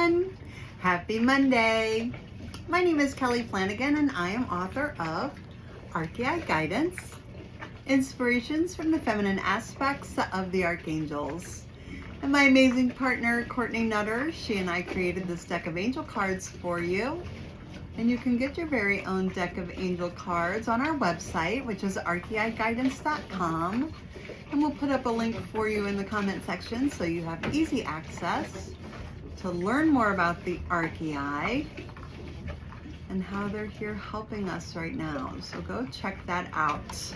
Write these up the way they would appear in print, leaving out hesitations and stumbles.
everyone. Happy Monday. My name is Kelly Flanagan and I am author of Archeia Guidance, Inspirations from the Feminine Aspects of the Archangels. And my amazing partner, Courtney Nutter, she and I created this deck of angel cards for you. And you can get your very own deck of angel cards on our website, which is archeiguidance.com. And we'll put up a link for you in the comment section so you have easy access to learn more about the Archeiai and how they're here helping us right now. So go check that out.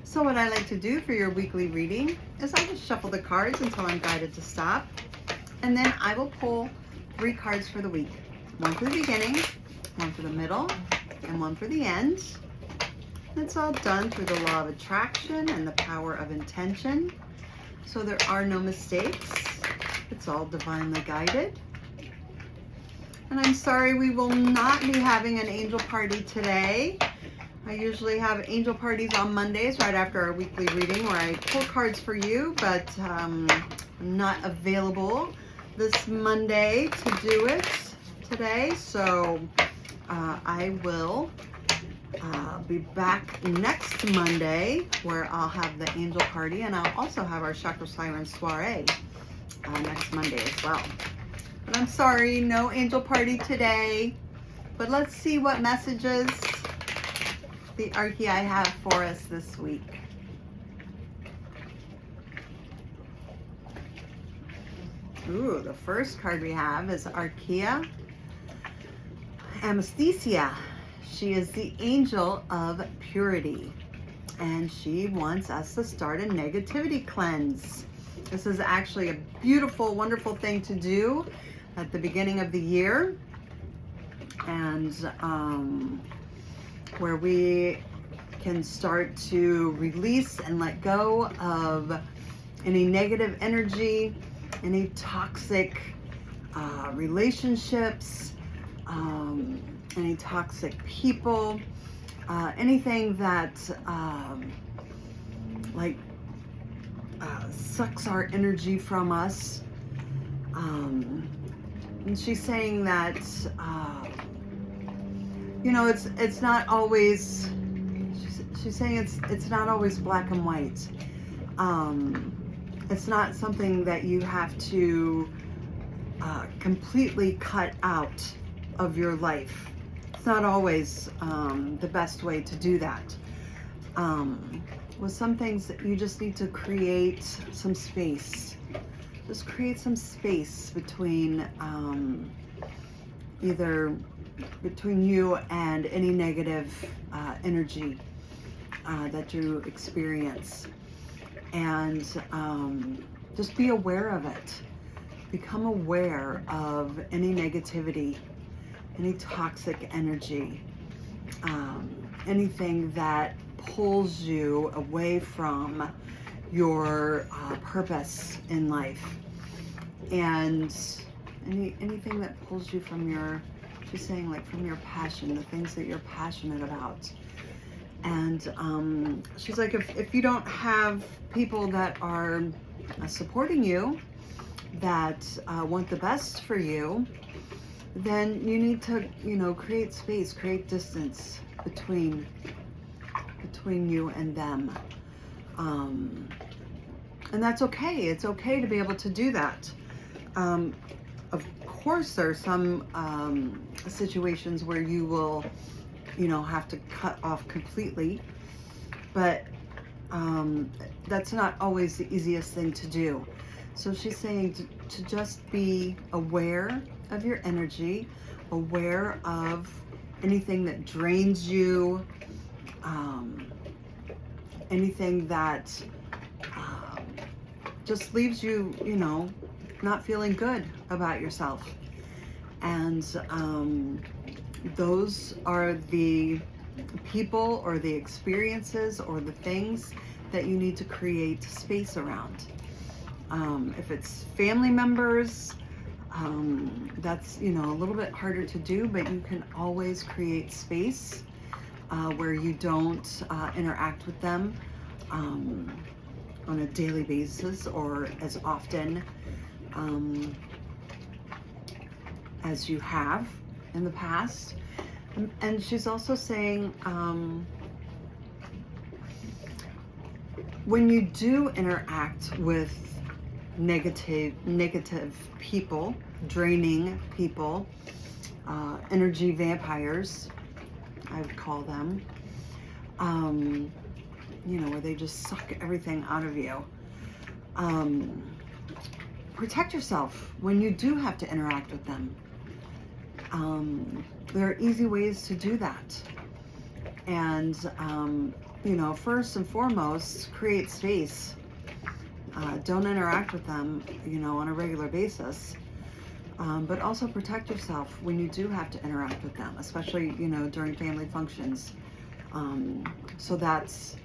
So what I like to do for your weekly reading is I just shuffle the cards until I'm guided to stop. And then I will pull 3 cards for the week. One for the beginning, one for the middle, and one for the end. It's all done through the law of attraction and the power of intention. So there are no mistakes. It's all divinely guided. And I'm sorry we will not be having an angel party today. I usually have angel parties on Mondays right after our weekly reading where I pull cards for you, but I'm not available this Monday to do it today. So I will be back next Monday where I'll have the angel party, and I'll also have our chakra siren soiree next Monday as well. But I'm sorry, no angel party today. But let's see what messages the Archeia have for us this week. Ooh, the first card we have is Archeia Amethystia. She is the angel of purity, and she wants us to start a negativity cleanse. This is actually a beautiful, wonderful thing to do at the beginning of the year, and where we can start to release and let go of any negative energy, any toxic relationships, any toxic people, anything that sucks our energy from us. And she's saying that you know, it's not always. She's saying it's not always black and white. It's not something that you have to completely cut out of your life. It's not always the best way to do that. With some things that you just need to create some space. Just create some space between either between you and any negative energy that you experience. And just be aware of it. Become aware of any negativity, any toxic energy, anything that pulls you away from your purpose in life, and anything that pulls you from your, she's saying, like, from your passion, the things that you're passionate about. And she's like, if you don't have people that are supporting you, that want the best for you, then you need to, you know, create space, create distance between you and them. And that's okay. It's okay to be able to do that. Of course, there are some situations where you will, you know, have to cut off completely, but that's not always the easiest thing to do. So she's saying to just be aware of your energy, aware of anything that drains you, anything that just leaves you, you know, not feeling good about yourself. And those are the people or the experiences or the things that you need to create space around. If it's family members, that's, you know, a little bit harder to do, but you can always create space where you don't interact with them on a daily basis or as often. as you have in the past. And she's also saying, when you do interact with negative people, draining people, energy vampires, I would call them, you know, where they just suck everything out of you. Protect yourself when you do have to interact with them. There are easy ways to do that. And, you know, first and foremost, create space. Don't interact with them, you know, on a regular basis. But also protect yourself when you do have to interact with them, especially, you know, during family functions. So that's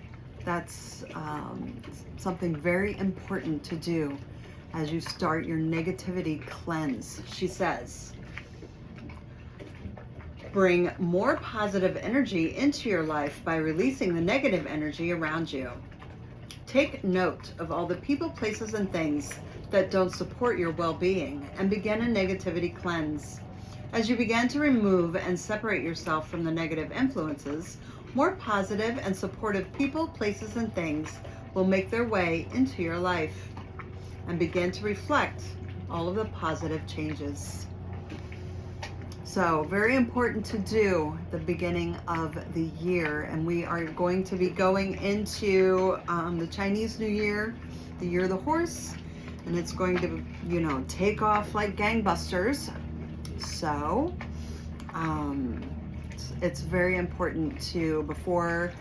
something very important to do as you start your negativity cleanse. She says, bring more positive energy into your life by releasing the negative energy around you. Take note of all the people, places, and things that don't support your well-being and begin a negativity cleanse. As you begin to remove and separate yourself from the negative influences, more positive and supportive people, places, and things will make their way into your life and begin to reflect all of the positive changes. So very important to do the beginning of the year, and we are going to be going into the Chinese New Year, the year of the horse, and it's going to, you know, take off like gangbusters. So it's very important to, before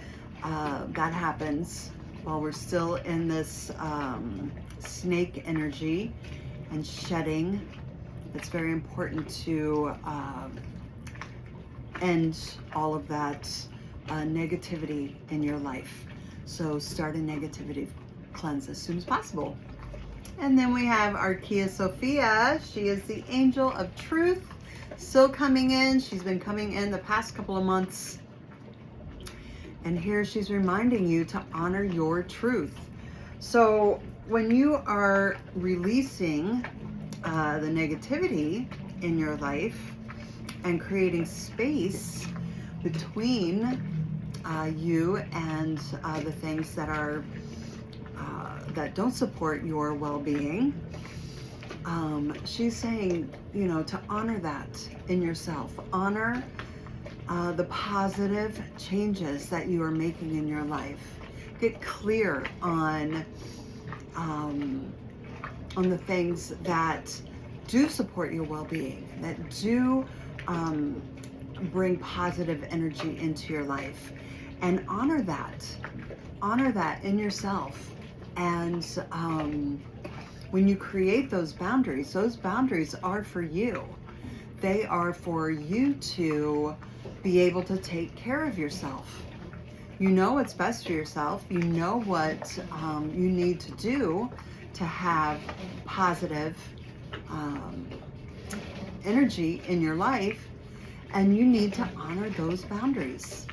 that happens, while we're still in this snake energy and shedding, it's very important to end all of that negativity in your life. So start a negativity cleanse as soon as possible. And then we have Archeia Sophia. She is the angel of truth, still coming in. She's been coming in the past couple of months. And here she's reminding you to honor your truth. So when you are releasing the negativity in your life and creating space between you and the things that are that don't support your well-being, she's saying, you know, to honor that in yourself. Honor the positive changes that you are making in your life. Get clear on the things that do support your well-being, that do bring positive energy into your life, and honor that in yourself. And when you create those boundaries are for you. They are for you to be able to take care of yourself. You know what's best for yourself. You know what you need to do to have positive energy in your life, and you need to honor those boundaries.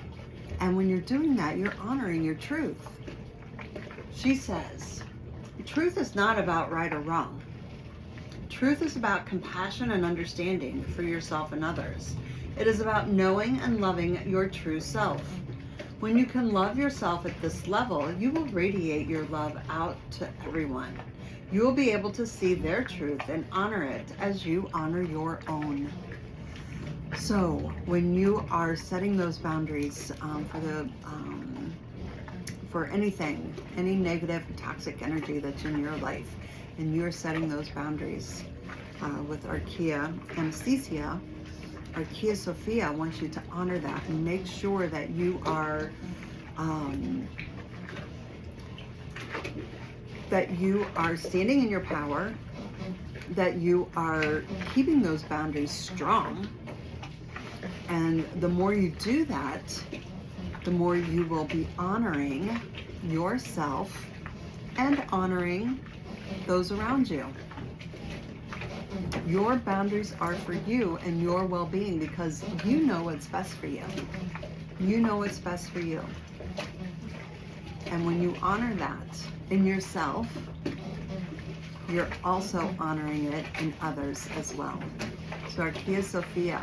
And when you're doing that, you're honoring your truth. She says, truth is not about right or wrong. Truth is about compassion and understanding for yourself and others. It is about knowing and loving your true self. When you can love yourself at this level, you will radiate your love out to everyone. You will be able to see their truth and honor it as you honor your own. So when you are setting those boundaries for anything, any negative toxic energy that's in your life, and you're setting those boundaries with Archeia Amethystia, Archeia Sophia wants you to honor that and make sure that you are standing in your power, that you are keeping those boundaries strong. And the more you do that, the more you will be honoring yourself and honoring those around you. Your boundaries are for you and your well-being, because you know what's best for you. You know what's best for you. And when you honor that in yourself, you're also honoring it in others as well. So Archeia Sophia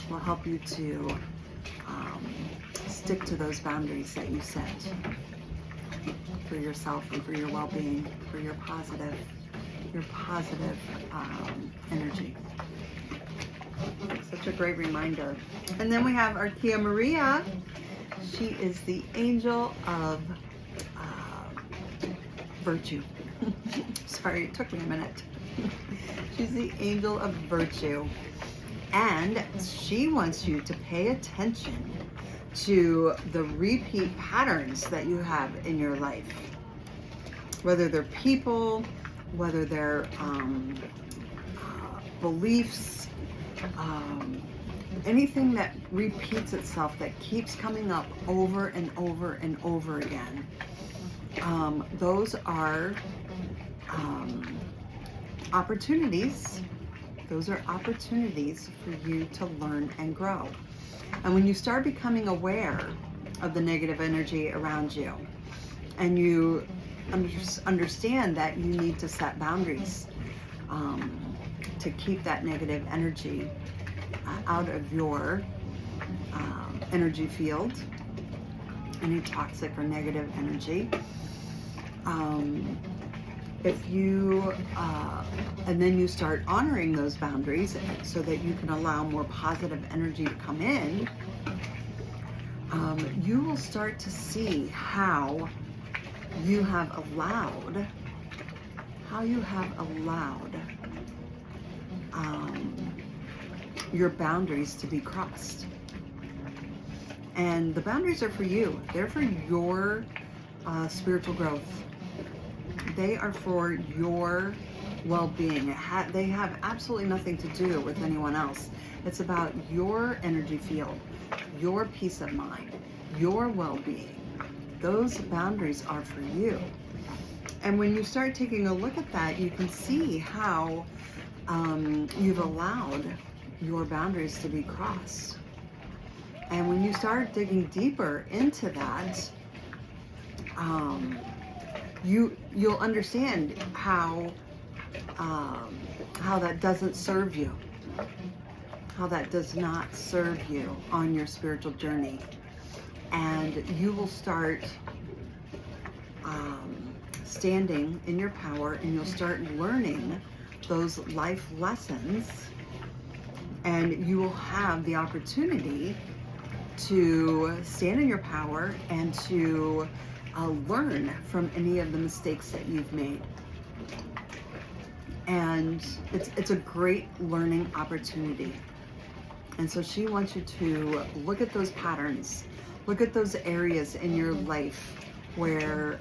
will help you to stick to those boundaries that you set for yourself and for your well-being, for your positive energy. Such a great reminder. And then we have Archeia Mareia. She is the angel of virtue. Sorry, it took me a minute. She's the angel of virtue. And she wants you to pay attention to the repeat patterns that you have in your life. Whether they're people, whether they're beliefs, anything that repeats itself, that keeps coming up over and over and over again. Those are opportunities. Those are opportunities for you to learn and grow. And when you start becoming aware of the negative energy around you, and you understand that you need to set boundaries to keep that negative energy out of your energy field, any toxic or negative energy. If you, and then you start honoring those boundaries so that you can allow more positive energy to come in, you will start to see how you have allowed your boundaries to be crossed. And the boundaries are for you. They're for your spiritual growth. They are for your well-being. They have absolutely nothing to do with anyone else. It's about your energy field, your peace of mind, your well-being. Those boundaries are for you. And when you start taking a look at that, you can see how you've allowed your boundaries to be crossed. And when you start digging deeper into that, you'll understand how that doesn't serve you, how that does not serve you on your spiritual journey. And you will start standing in your power, and you'll start learning those life lessons, and you will have the opportunity to stand in your power and to learn from any of the mistakes that you've made. And it's a great learning opportunity. And so she wants you to look at those patterns, look at those areas in your life where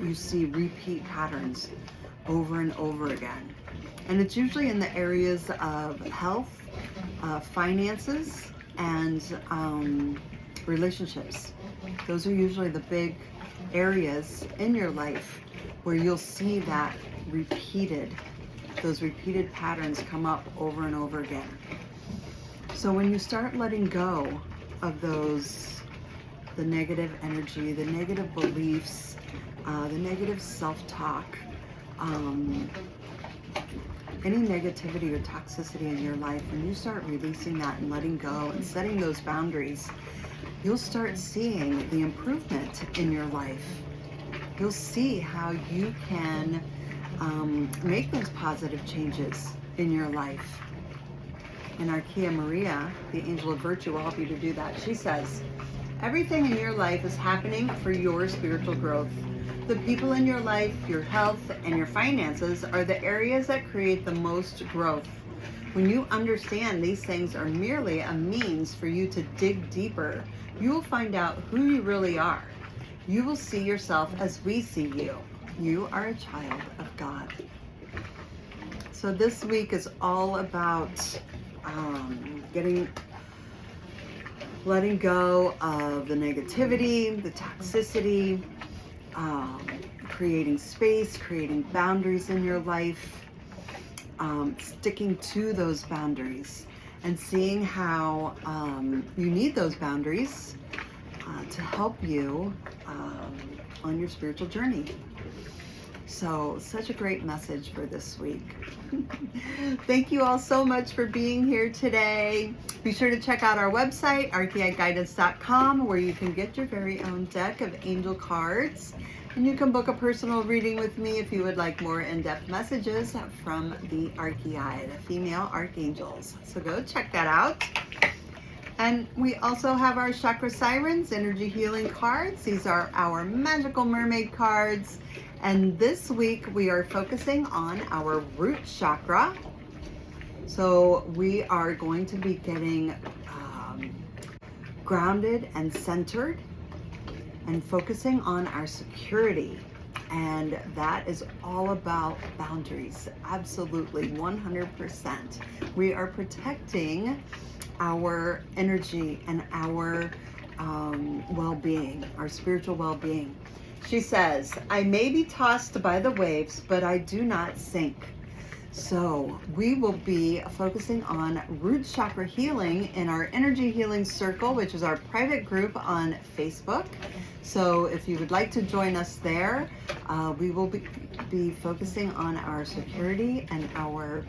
you see repeat patterns over and over again. And it's usually in the areas of health, finances, and relationships. Those are usually the big areas in your life where you'll see that those repeated patterns come up over and over again. So when you start letting go of the negative energy, the negative beliefs, the negative self-talk, any negativity or toxicity in your life, when you start releasing that and letting go and setting those boundaries, you'll start seeing the improvement in your life. You'll see how you can make those positive changes in your life. And Archeia Mareia, the angel of virtue, will help you to do that. She says, everything in your life is happening for your spiritual growth. The people in your life, your health, and your finances are the areas that create the most growth. When you understand these things are merely a means for you to dig deeper, you will find out who you really are. You will see yourself as we see you. You are a child of God. So this week is all about letting go of the negativity, the toxicity, creating space, creating boundaries in your life, sticking to those boundaries, and seeing how you need those boundaries to help you on your spiritual journey. So, such a great message for this week. Thank you all so much for being here today. Be sure to check out our website, archeiguidance.com, where you can get your very own deck of angel cards. And you can book a personal reading with me if you would like more in-depth messages from the Archeiai, the female archangels. So go check that out. And we also have our Chakra Sirens energy healing cards. These are our magical mermaid cards. And this week we are focusing on our root chakra. So we are going to be getting grounded and centered and focusing on our security. And that is all about boundaries. Absolutely, 100%. We are protecting our energy and our well-being, our spiritual well-being. She says, I may be tossed by the waves, but I do not sink. So we will be focusing on root chakra healing in our energy healing circle, which is our private group on Facebook. So if you would like to join us there, we will be focusing on our security and our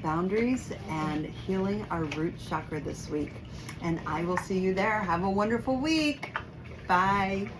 boundaries and healing our root chakra this week. And I will see you there. Have a wonderful week. Bye.